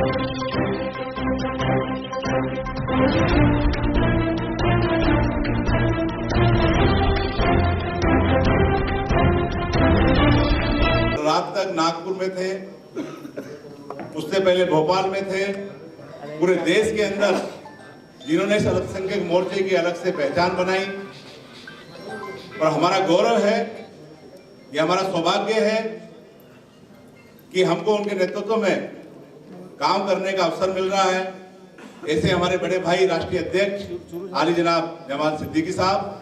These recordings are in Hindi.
रात तक नागपुर में थे, उससे पहले भोपाल में थे। पूरे देश के अंदर जिन्होंने इस अल्पसंख्यक मोर्चे की अलग से पहचान बनाई, और हमारा गौरव है, ये हमारा सौभाग्य है कि हमको उनके नेतृत्व में काम करने का अवसर मिल रहा है। ऐसे हमारे बड़े भाई राष्ट्रीय अध्यक्ष आली जनाब जमाल सिद्दीकी साहब,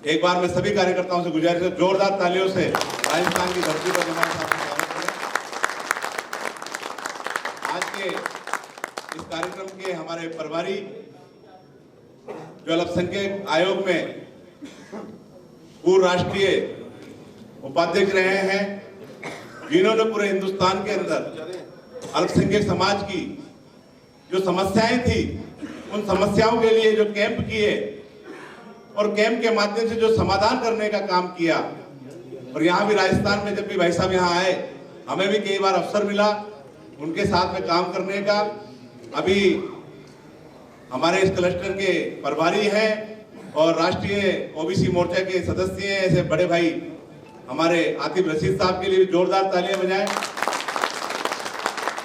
एक बार मैं सभी कार्यकर्ताओं से गुजारिश है, जोरदार तालियों से राजस्थान की धरती पर जमाल साहब का स्वागत करें। आज के इस कार्यक्रम के हमारे प्रभारी जो अल्पसंख्यक आयोग में पूर्व राष्ट्रीय उपाध्यक्ष रहे हैं, जिन्होंने पूरे हिंदुस्तान के अंदर अल्पसंख्यक समाज की जो समस्याएं थी, उन समस्याओं के लिए जो कैंप किए और कैंप के माध्यम से जो समाधान करने का काम किया। और यहाँ भी राजस्थान में जब भी भाई साहब यहाँ आए, हमें भी कई बार अवसर मिला उनके साथ में काम करने का। अभी हमारे इस क्लस्टर के प्रभारी हैं और राष्ट्रीय ओबीसी मोर्चा के सदस्य हैं ऐसे बड़े भाई हमारे आतिफ रशीद साहब के लिए भी जोरदार तालियां बजाएं।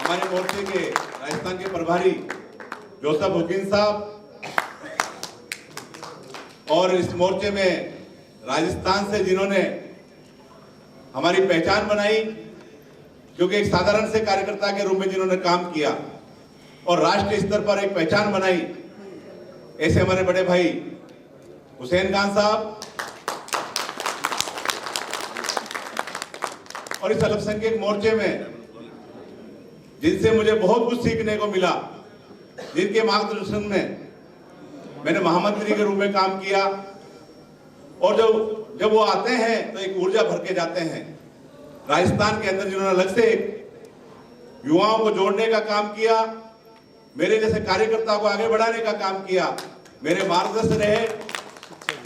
हमारे मोर्चे के राजस्थान के प्रभारी जोसेफ हुकीन साहब, और इस मोर्चे में राजस्थान से जिन्होंने हमारी पहचान बनाई, क्योंकि एक साधारण से कार्यकर्ता के रूप में जिन्होंने काम किया और राष्ट्रीय स्तर पर एक पहचान बनाई, ऐसे हमारे बड़े भाई हुसैन खान साहब। और इस अल्पसंख्यक मोर्चे में जिनसे मुझे बहुत कुछ सीखने को मिला, जिनके मार्गदर्शन में मैंने महामंत्री के रूप में काम किया, और जब वो आते हैं तो एक ऊर्जा भर के जाते हैं। राजस्थान के अंदर जिन्होंने अलग से युवाओं को जोड़ने का काम किया, मेरे जैसे कार्यकर्ता को आगे बढ़ाने का काम किया, मेरे मार्गदर्शक रहे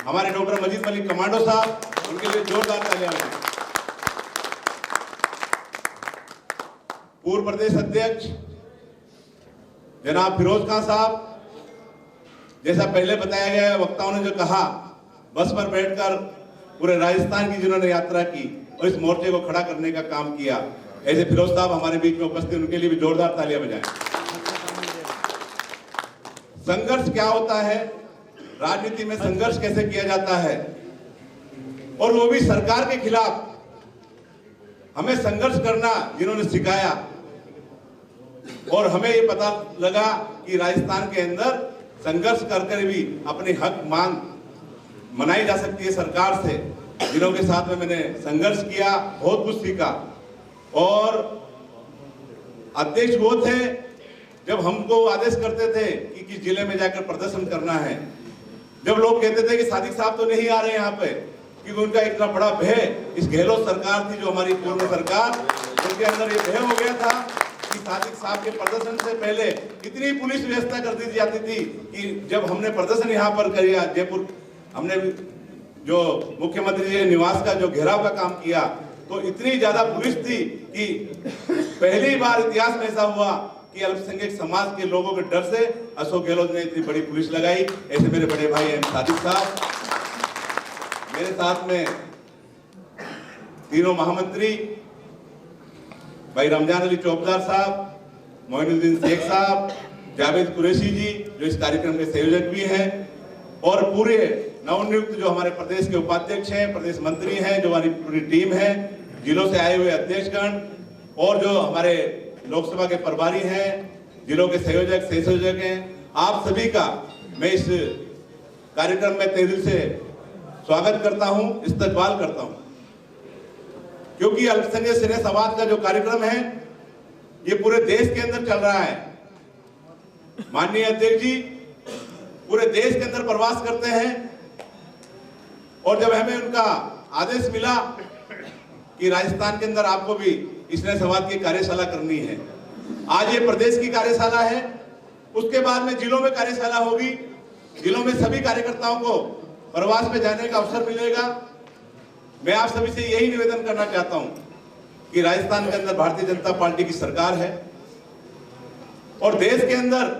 हमारे डॉक्टर मजीद मलिक कमांडो साहब, उनके लिए जोरदार तालियां बजाएं। पूर्व प्रदेश अध्यक्ष जनाब फिरोज खान साहब, जैसा पहले बताया गया वक्ताओं ने जो कहा, बस पर बैठकर पूरे राजस्थान की जिन्होंने यात्रा की और इस मोर्चे को खड़ा करने का काम किया, ऐसे फिरोज साहब हमारे बीच में उपस्थित, उनके लिए भी जोरदार तालियां बजाएं। संघर्ष क्या होता है, राजनीति में संघर्ष कैसे किया जाता है, और वो भी सरकार के खिलाफ हमें संघर्ष करना जिन्होंने सिखाया। और हमें ये पता लगा कि राजस्थान के अंदर संघर्ष करके भी अपने हक मांग मनाई जा सकती है सरकार से, जिन्हों के साथ में मैंने संघर्ष किया, बहुत कुछ सीखा। और अध्यक्ष वो थे जब हमको आदेश करते थे कि किस जिले में जाकर प्रदर्शन करना है, जब लोग कहते थे कि सादिक साहब तो नहीं आ रहे यहाँ पे, क्योंकि उनका इतना बड़ा भय, इस गहलोत सरकार थी जो हमारी पूर्व सरकार, उनके अंदर ये भय हो गया था कि सादिक साहब के प्रदर्शन से पहले इतनी पुलिस व्यवस्था कर दी जाती थी कि जब हमने प्रदर्शन यहाँ पर किया जयपुर, हमने जो मुख्यमंत्री जी निवास का जो घेराव का काम किया, तो इतनी ज्यादा पुलिस थी कि पहली बार इतिहास में ऐसा हुआ कि अल्पसंख्यक समाज के लोगों के डर से अशोक गहलोत ने इतनी बड़ी पुलिस लगाई। ऐसे मेरे बड़े भाई हैं सादिक साहब, मेरे साथ में तीनों महामंत्री भाई रमजान अली चौबदार साहब, मोइनुद्दीन शेख साहब, जावेद कुरैशी जी जो इस कार्यक्रम के संयोजक भी हैं, और पूरे नवनियुक्त जो हमारे प्रदेश के उपाध्यक्ष हैं, प्रदेश मंत्री हैं, जो हमारी पूरी टीम है, जिलों से आए हुए अध्यक्षगण, और जो हमारे लोकसभा के प्रभारी हैं, जिलों के संयोजक सहसंयोजक हैं, आप सभी का मैं इस कार्यक्रम में तहे दिल से स्वागत करता हूं, इस्तकबाल करता हूं। क्योंकि अल्पसंख्यक स्नेह संवाद का जो कार्यक्रम है ये पूरे देश के अंदर चल रहा है। माननीय अध्यक्ष जी पूरे देश के अंदर प्रवास करते हैं, और जब हमें उनका आदेश मिला कि राजस्थान के अंदर आपको भी स्नेह संवाद की कार्यशाला करनी है, आज ये प्रदेश की कार्यशाला है, उसके बाद में जिलों में कार्यशाला होगी, जिलों में सभी कार्यकर्ताओं को प्रवास में जाने का अवसर मिलेगा। मैं आप सभी से यही निवेदन करना चाहता हूं कि राजस्थान के अंदर भारतीय जनता पार्टी की सरकार है, और देश के अंदर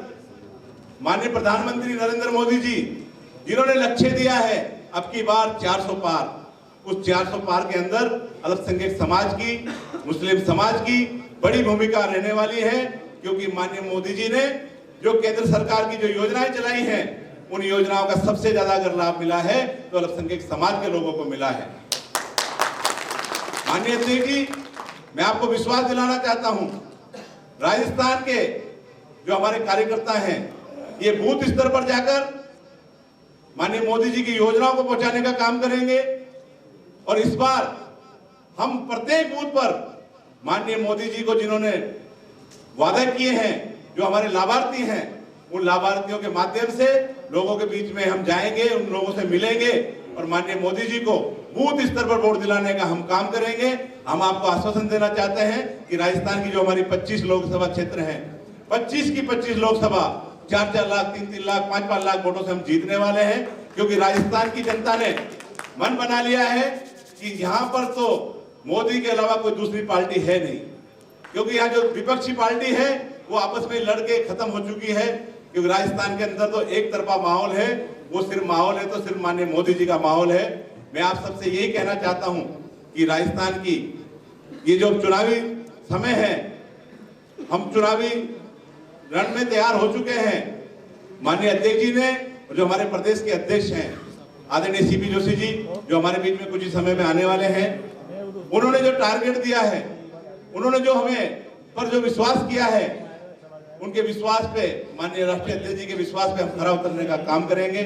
माननीय प्रधानमंत्री नरेंद्र मोदी जी जिन्होंने लक्ष्य दिया है अब की बार 400 पार, उस 400 पार के अंदर अल्पसंख्यक समाज की, मुस्लिम समाज की बड़ी भूमिका रहने वाली है, क्योंकि माननीय मोदी जी ने जो केंद्र सरकार की जो योजनाएं चलाई हैं, उन योजनाओं का सबसे ज्यादा अगर लाभ मिला है तो अल्पसंख्यक समाज के लोगों को मिला है। माननीय अध्यक्ष जी, मैं आपको विश्वास दिलाना चाहता हूं, राजस्थान के जो हमारे कार्यकर्ता हैं, ये बूथ स्तर पर जाकर माननीय मोदी जी की योजनाओं को पहुंचाने का काम करेंगे। और इस बार हम प्रत्येक बूथ पर माननीय मोदी जी को जिन्होंने वादा किए हैं, जो हमारे लाभार्थी हैं, उन लाभार्थियों के माध्यम से लोगों के बीच में हम जाएंगे, उन लोगों से मिलेंगे और माननीय मोदी जी को बूथ स्तर पर वोट दिलाने का हम काम करेंगे। हम आपको आश्वासन देना चाहते हैं कि राजस्थान की जो हमारी 25 लोकसभा क्षेत्र हैं, 25 की 25 लोकसभा 4-4 लाख, 3-3 लाख, 5-5 लाख वोटों से हम जीतने वाले हैं, क्योंकि राजस्थान की जनता ने मन बना लिया है कि यहाँ पर तो मोदी के अलावा कोई दूसरी पार्टी है नहीं, क्योंकि यहाँ जो विपक्षी पार्टी है वो आपस में लड़के खत्म हो चुकी है, क्योंकि राजस्थान के अंदर तो एक तरफा माहौल है, वो सिर्फ माहौल है तो सिर्फ माननीय मोदी जी का माहौल है। मैं आप सबसे यही कहना चाहता हूं कि राजस्थान की ये जो चुनावी समय है, हम चुनावी रण में तैयार हो चुके हैं। माननीय अध्यक्ष जी ने, जो हमारे प्रदेश के अध्यक्ष हैं आदरणीय सीपी जोशी जी, जो हमारे बीच में कुछ ही समय में आने वाले हैं, उन्होंने जो टारगेट दिया है, उन्होंने जो हमें पर जो विश्वास किया है, उनके विश्वास पे, माननीय राष्ट्रीय अध्यक्ष जी के विश्वास पे हम खरा उतरने का काम करेंगे।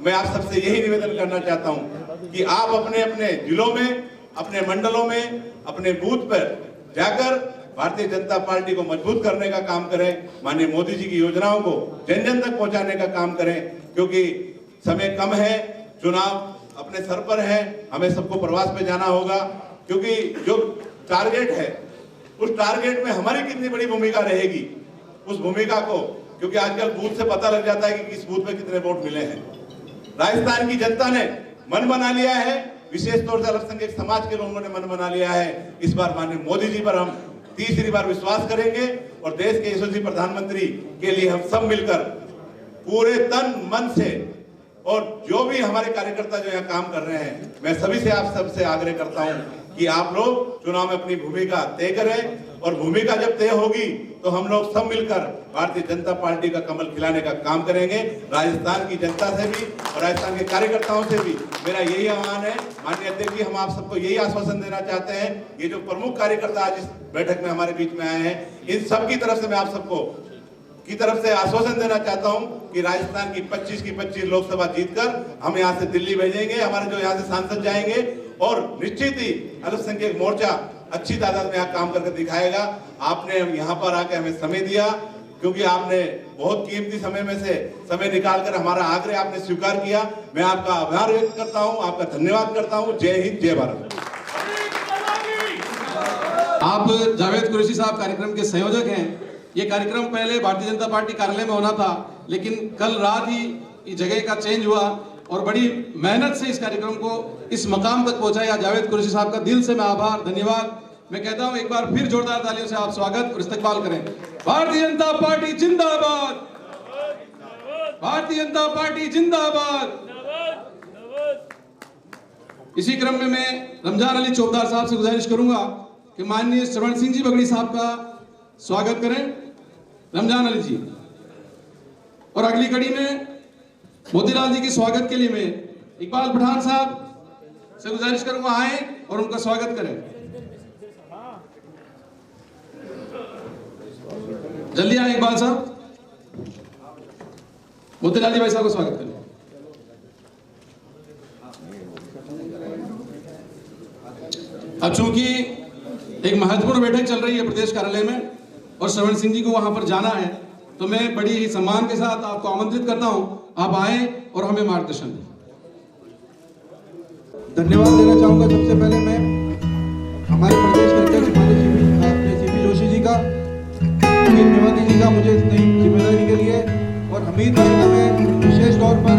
मैं आप सबसे यही निवेदन करना चाहता हूं कि आप अपने अपने जिलों में, अपने मंडलों में, अपने बूथ पर जाकर भारतीय जनता पार्टी को मजबूत करने का काम करें, माननीय मोदी जी की योजनाओं को जन जन तक पहुंचाने का काम करें, क्योंकि समय कम है, चुनाव अपने सर पर है, हमें सबको प्रवास पे जाना होगा, क्योंकि जो टारगेट है उस टारगेट में हमारी कितनी बड़ी भूमिका रहेगी, उस भूमिका को, क्योंकि आजकल बूथ से पता लग जाता है कि किस बूथ पे कितने वोट मिले हैं। राजस्थान की जनता ने मन बना लिया है, विशेष तौर से अल्पसंख्यक समाज के लोगों ने मन बना लिया है। इस बार माननीय मोदी जी पर हम तीसरी बार विश्वास करेंगे और देश के यशस्वी प्रधानमंत्री के लिए हम सब मिलकर पूरे तन मन से, और जो भी हमारे कार्यकर्ता जो यहाँ काम कर रहे हैं, मैं सभी से, आप सबसे आग्रह करता हूँ कि आप लोग चुनाव में अपनी भूमिका तय करें, और भूमिका जब तय होगी तो हम लोग सब मिलकर भारतीय जनता पार्टी का कमल खिलाने का काम करेंगे। राजस्थान की जनता से भी और राजस्थान के कार्यकर्ताओं से भी मेरा यही आह्वान है। माननीय अध्यक्ष जी, हम आप सबको यही आश्वासन देना चाहते हैं, ये जो प्रमुख कार्यकर्ता आज इस बैठक में हमारे बीच में आए हैं, इन सब की तरफ से मैं आप सबको की तरफ से आश्वासन देना चाहता हूं कि राजस्थान की 25 की 25 लोकसभा जीतकर हम यहां से दिल्ली भेजेंगे, हमारे जो यहां से सांसद जाएंगे, और निश्चित ही अल्पसंख्यक मोर्चा अच्छी तादाद में यहाँ काम करके दिखाएगा। आपने यहाँ पर आके हमें समय दिया, क्योंकि आपने बहुत कीमती समय में से समय निकालकर हमारा आग्रह आपने स्वीकार किया। मैं आपका आभार व्यक्त करता हूँ, आपका धन्यवाद करता हूँ। जय हिंद, जय भारत। आप जावेद कुरैशी साहब कार्यक्रम के संयोजक हैं। ये कार्यक्रम पहले भारतीय जनता पार्टी कार्यालय में होना था, लेकिन कल रात ही जगह का चेंज हुआ और बड़ी मेहनत से इस कार्यक्रम को इस मकाम तक पहुंचाया। जावेद कुरैशी साहब का दिल से मैं आभार, धन्यवाद मैं कहता हूं। एक बार फिर जोरदार तालियों से आप स्वागत और इस्तकबाल करें। भारतीय जनता पार्टी जिंदाबाद, भारतीय जनता पार्टी जिंदाबाद। इसी क्रम में मैं रमजान अली चौबदार साहब से गुजारिश करूंगा कि माननीय श्रवण सिंह जी बगड़ी साहब का स्वागत करें। रमजान अली जी। और अगली कड़ी में मोतीलाल जी के स्वागत के लिए मैं इकबाल पठान साहब से गुजारिश करूंगा आए और उनका स्वागत करें। जल्दी आए इकबाल साहब। मोतीलाल जी भाई साहब का स्वागत करें। अब चूंकि एक महत्वपूर्ण बैठक चल रही है प्रदेश कार्यालय में और श्रवण सिंह जी को वहां पर जाना है, तो मैं बड़ी ही सम्मान के साथ आपको आमंत्रित करता हूं, आप आए और हमें मार्गदर्शन दें। धन्यवाद देना चाहूंगा सबसे पहले मैं हमारे प्रदेश के अध्यक्ष माननीय सीपी जोशी जी का, मेवानी जी का, मुझे इतनी जिम्मेदारी के लिए, और हमीद भाई का मैं विशेष तौर पर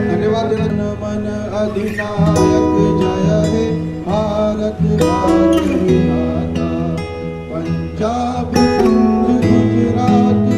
धन्यवाद देना। मन अधिनायक जय हे भारत माता, पंजाब सिंध गुजरात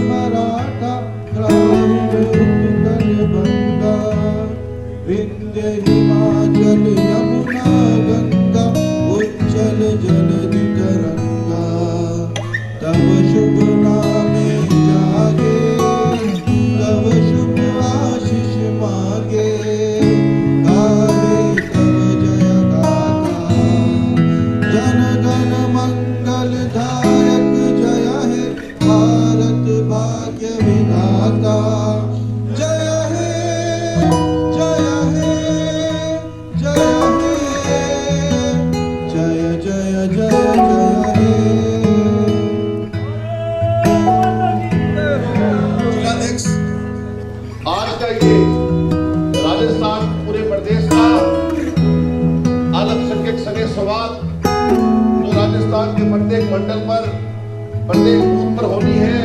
प्रत्येक बूथ पर होनी है,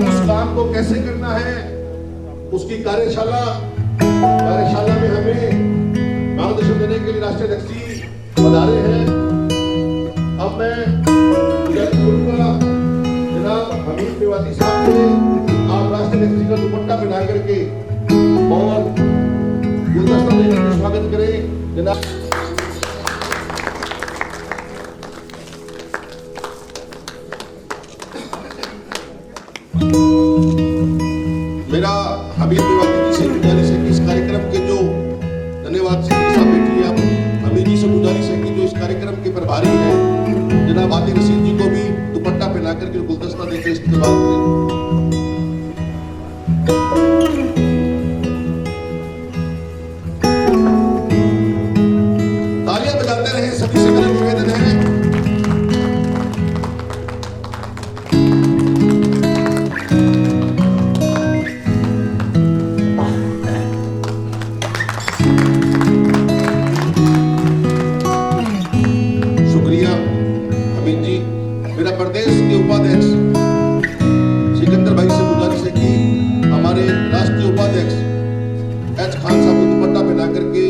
उस काम को कैसे करना है, उसकी कार्यशाला में हमें मार्गदर्शन देने के लिए राष्ट्रीय अध्यक्ष जी पधारे हैं। अब मैं करूंगा जनाब हमीद मेवाती साहब से आप राष्ट्रीय अध्यक्ष जी का दुपट्टा पहना करके और गुलदस्ता देकर स्वागत करें। जनाब मेरा हमीद मेवाती जी से गुजारिश है कि इस कार्यक्रम के जो धन्यवाद से बैठी आप हमीद जी से गुजारिश है कि जो इस कार्यक्रम के प्रभारी हैं जनाब आतिक रशीद जी को भी दुपट्टा पहना करके गुलदस्ता देकर इस्तेमाल करें। तालियां बजाते रहे, सभी से मेरा निवेदन है। मेरा प्रदेश के उपाध्यक्ष सिकंदर भाई से गुजारिश है कि हमारे राष्ट्रीय उपाध्यक्ष एच खान साहब को दुपट्टा पहना करके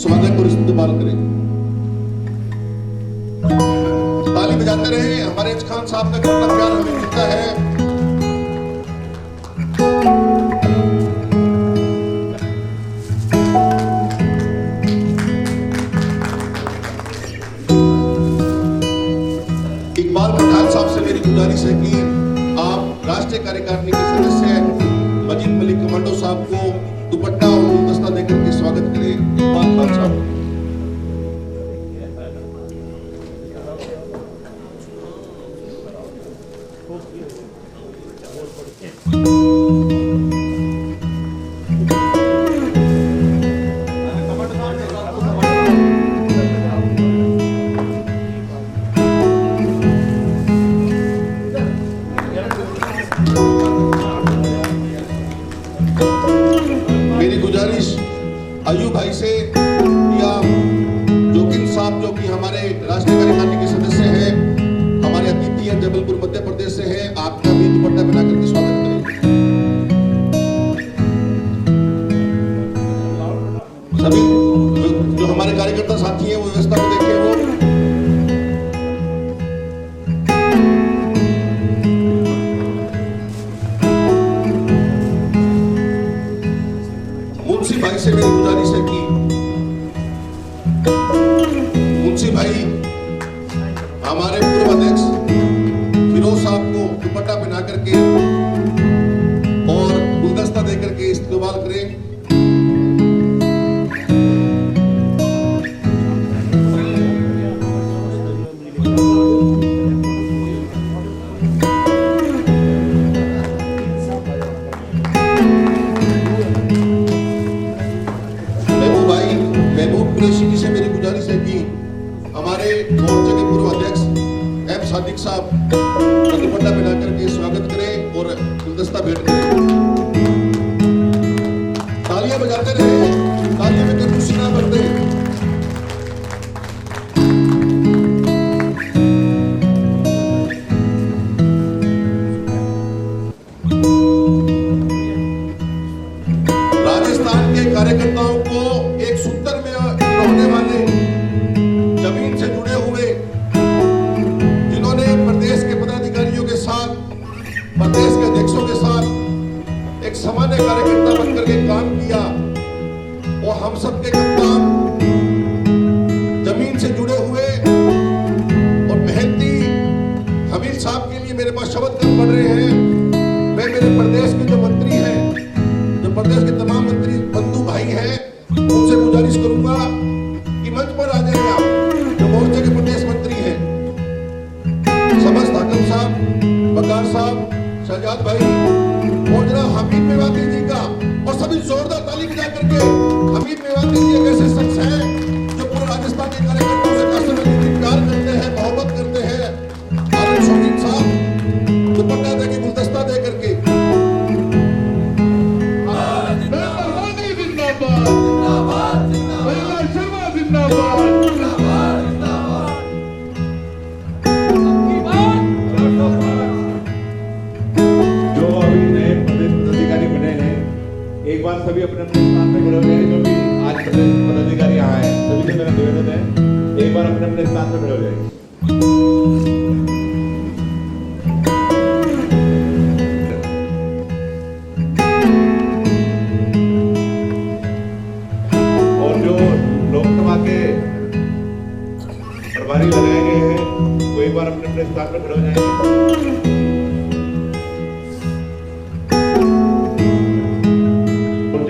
स्वागत और इस्तेमाल करें। ताली बजाते रहे, हमारे एच खान साहब का कितना प्यार हमें मिलता है। इकबाल पठान साहब से मेरी गुजारिश है कि आप राष्ट्रीय कार्यकारिणी के सदस्य मजीद मलिक कमांडो साहब को दुपट्टा और गुलदस्ता देकर के स्वागत करें। इकबाल खान साहब मेरी गुजारिश अयूब भाई से या जोगिंद साहब जो कि हमारे राष्ट्रीय कार्यकारिणी के सदस्य हैं, हमारे अतिथि हैं, जबलपुर मध्य प्रदेश से हैं, आपका भी दुपट्टा बना करके स्वागत करें। सभी जो हमारे कार्यकर्ता साथी हैं वो व्यवस्था को देखें। वो मुंशी भाई से मेरी गुजारिश है कि मुंशी भाई हमारे पूर्व अध्यक्ष फिरोज साहब को दुपट्टा पहना करके और गुलदस्ता देकर के इस्तेमाल करें। महबूब कुरैशी जी से मेरी गुजारिश है कि हमारे मोर्चे के पूर्व अध्यक्ष एम सादिक साहब का दुपट्टा पहना करके स्वागत करें और गुलदस्ता भेंट करें। तालियां बजाते रहे, तालियां में कंजूसी ना बरते। राजस्थान के कार्यकर्ताओं को एक सूत्र में रहने वाले, जमीन से जुड़े हुए, जिन्होंने प्रदेश के पदाधिकारियों के साथ, प्रदेश के अध्यक्षों के साथ एक सामान्य कार्यकर्ता बनकर के काम किया, वो हम सबके कप्तान, जमीन से जुड़े हुए और मेहनती हमीद साहब के लिए मेरे पास शब्द कम पड़ रहे हैं। मैं मेरे प्रदेश के जो मंत्री हैं, जो प्रदेश के तमाम मंत्री बंधु भाई हैं, उनसे गुजारिश करूंगा कि मंच पर आ जाए आप, जो मोर्चे के प्रदेश मंत्री हैं, समस्त हाकिम साहब, बकार साहब, शहजाद भाई और जनाब हमीद मेवाती जी का, और सभी जोरदार ताली बजा करके। हमीद मेवाती जी एक ऐसे शख्स हैं जो पूरे राजस्थान के कार्यकर्ताओं से काफी प्यार करते हैं, मोहब्बत करते हैं। आनंद शौकीन साहब दुपट्टा देके गुलदस्ता दे करके सभी अपने अपने स्थान पे खड़े हो जाएंगे। जो भी आज पदाधिकारी यहाँ हैं, सभी से मेरा निवेदन है, एक बार अपने अपने स्थान पे खड़े हो जाएंगे। और जो लोकसभा के प्रभारी लगाए गए हैं, वो एक बार अपने अपने स्थान पे खड़े हो जाएंगे।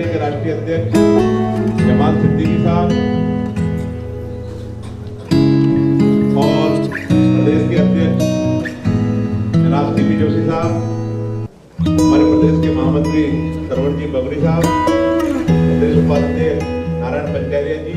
के राष्ट्रीय अध्यक्ष जमाल सिद्दीकी साहब और प्रदेश के अध्यक्ष जनाब सीपी जोशी साहब, हमारे प्रदेश के महामंत्री सरवण जी बबरी साहब, प्रदेश उपाध्यक्ष नारायण पंचारिया जी,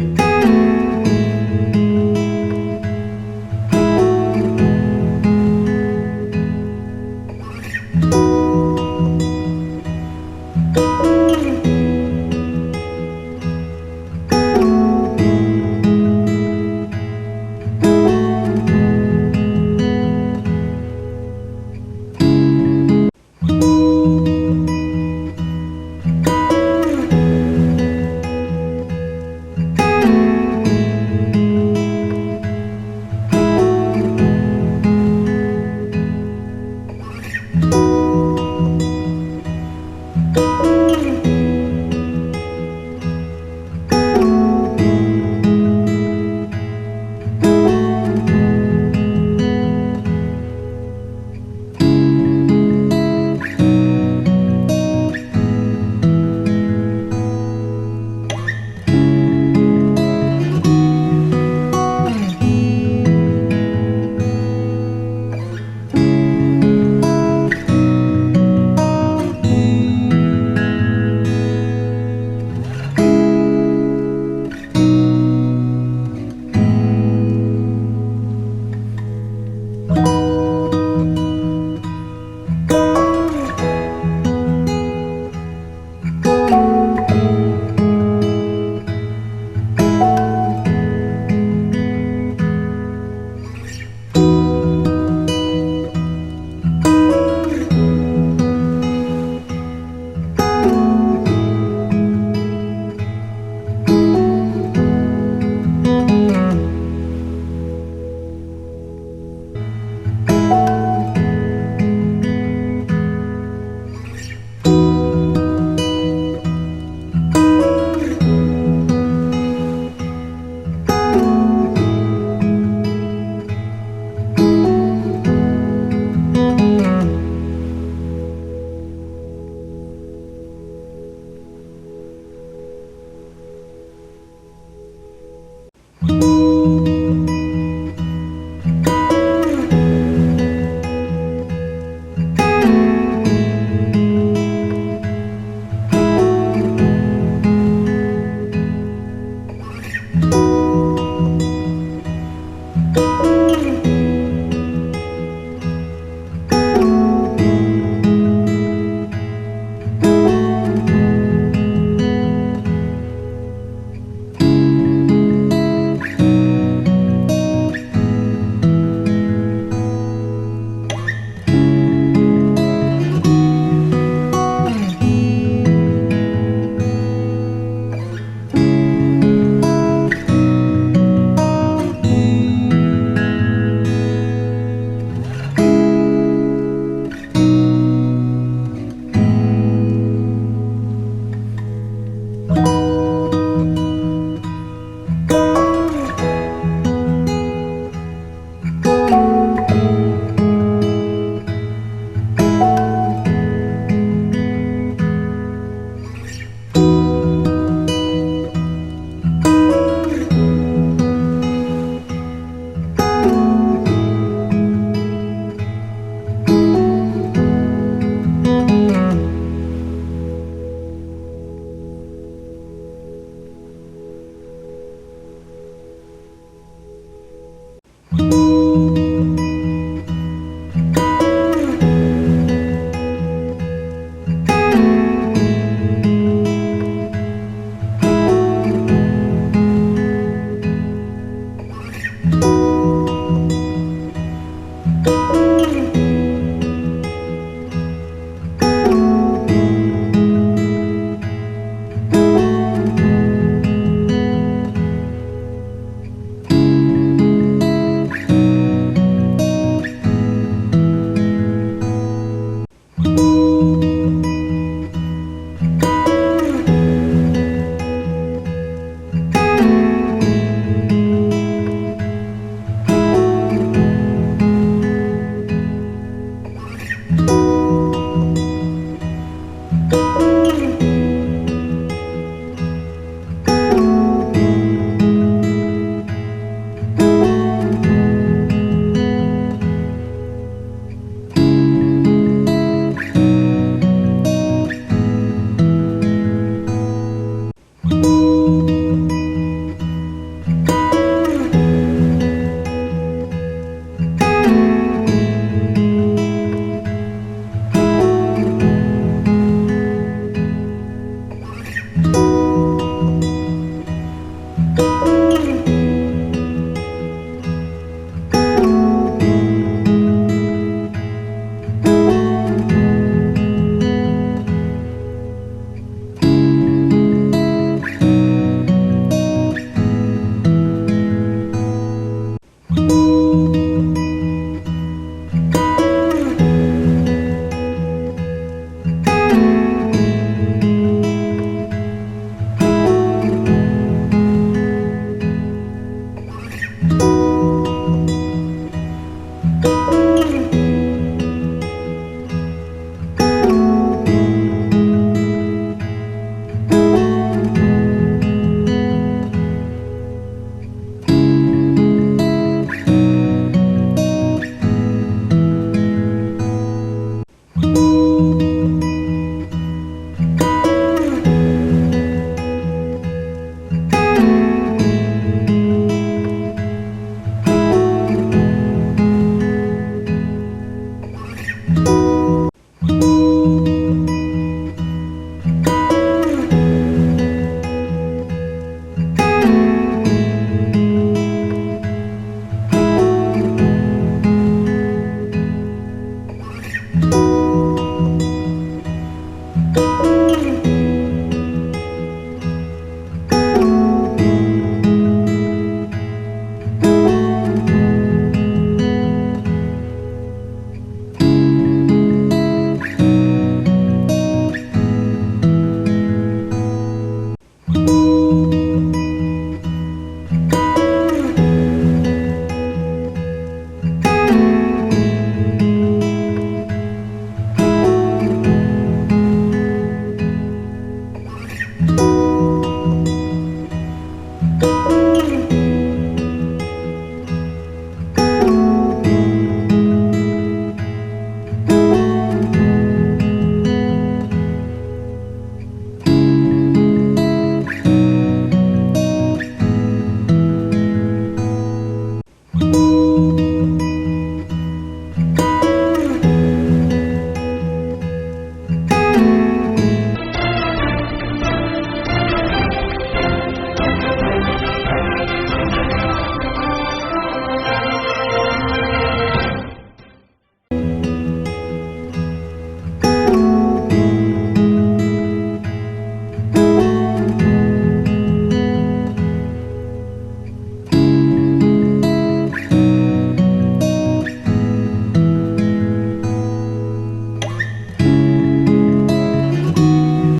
you